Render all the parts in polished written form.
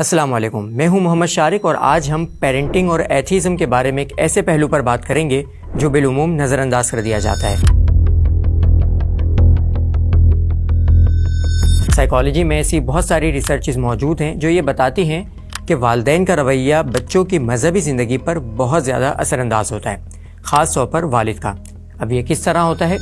السلام علیکم، میں ہوں محمد شارق اور آج ہم پیرنٹنگ اور ایتھیزم کے بارے میں ایک ایسے پہلو پر بات کریں گے جو بالعموم نظر انداز کر دیا جاتا ہے۔ سائیکالوجی میں ایسی بہت ساری ریسرچز موجود ہیں جو یہ بتاتی ہیں کہ والدین کا رویہ بچوں کی مذہبی زندگی پر بہت زیادہ اثر انداز ہوتا ہے، خاص طور پر والد کا۔ اب یہ کس طرح ہوتا ہے؟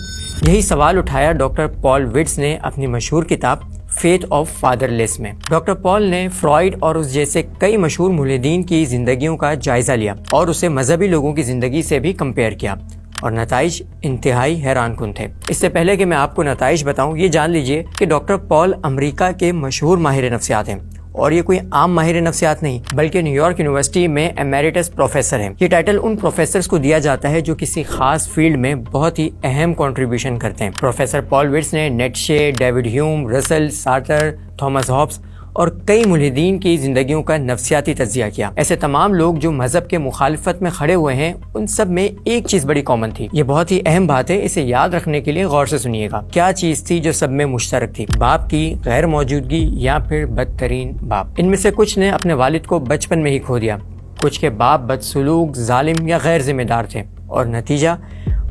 یہی سوال اٹھایا ڈاکٹر پال وٹز نے اپنی مشہور کتاب فیتھ آف فادر لیس میں۔ ڈاکٹر پال نے فرائیڈ اور اس جیسے کئی مشہور ملحدین کی زندگیوں کا جائزہ لیا اور اسے مذہبی لوگوں کی زندگی سے بھی کمپیئر کیا، اور نتائج انتہائی حیران کن تھے۔ اس سے پہلے کہ میں آپ کو نتائج بتاؤں، یہ جان لیجئے کہ ڈاکٹر پال امریکہ کے مشہور ماہر نفسیات ہیں، اور یہ کوئی عام ماہر نفسیات نہیں بلکہ نیو یارک یونیورسٹی میں ایمیریٹس پروفیسر ہیں۔ یہ ٹائٹل ان پروفیسرز کو دیا جاتا ہے جو کسی خاص فیلڈ میں بہت ہی اہم کنٹریبیوشن کرتے ہیں۔ پروفیسر پال وٹز نے نیٹشے، ڈیوڈ ہیوم، رسل، سارٹر، تھامس ہابس اور کئی ملحدین کی زندگیوں کا نفسیاتی تجزیہ کیا۔ ایسے تمام لوگ جو مذہب کے مخالفت میں کھڑے ہوئے ہیں، ان سب میں ایک چیز بڑی کامن تھی۔ یہ بہت ہی اہم بات ہے، اسے یاد رکھنے کے لیے غور سے سنیے گا۔ کیا چیز تھی جو سب میں مشترک تھی؟ باپ کی غیر موجودگی یا پھر بدترین باپ۔ ان میں سے کچھ نے اپنے والد کو بچپن میں ہی کھو دیا، کچھ کے باپ بدسلوک، ظالم یا غیر ذمہ دار تھے، اور نتیجہ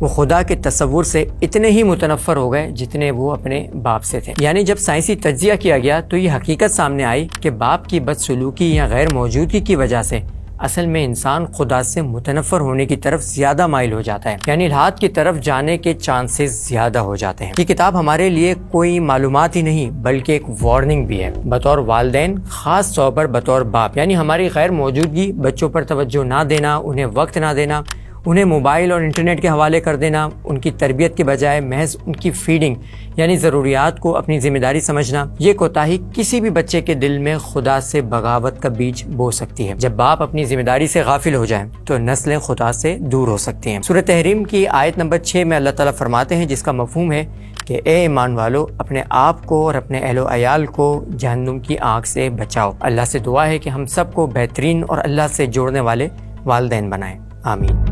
وہ خدا کے تصور سے اتنے ہی متنفر ہو گئے جتنے وہ اپنے باپ سے تھے۔ یعنی جب سائنسی تجزیہ کیا گیا تو یہ حقیقت سامنے آئی کہ باپ کی بدسلوکی یا غیر موجودگی کی وجہ سے اصل میں انسان خدا سے متنفر ہونے کی طرف زیادہ مائل ہو جاتا ہے، یعنی الحاد کی طرف جانے کے چانسز زیادہ ہو جاتے ہیں۔ یہ کتاب ہمارے لیے کوئی معلومات ہی نہیں بلکہ ایک وارننگ بھی ہے، بطور والدین، خاص طور پر بطور باپ۔ یعنی ہماری غیر موجودگی، بچوں پر توجہ نہ دینا، انہیں وقت نہ دینا، انہیں موبائل اور انٹرنیٹ کے حوالے کر دینا، ان کی تربیت کے بجائے محض ان کی فیڈنگ یعنی ضروریات کو اپنی ذمہ داری سمجھنا، یہ کوتاہی کسی بھی بچے کے دل میں خدا سے بغاوت کا بیج بو سکتی ہے۔ جب باپ اپنی ذمہ داری سے غافل ہو جائیں تو نسلیں خدا سے دور ہو سکتی ہیں۔ سورۃ تحریم کی آیت نمبر 6 میں اللہ تعالیٰ فرماتے ہیں، جس کا مفہوم ہے کہ اے ایمان والو، اپنے آپ کو اور اپنے اہل و عیال کو جہنم کی آگ سے بچاؤ۔ اللہ سے دعا ہے کہ ہم سب کو بہترین اور اللہ سے جوڑنے والے والدین بنائیں۔ آمین۔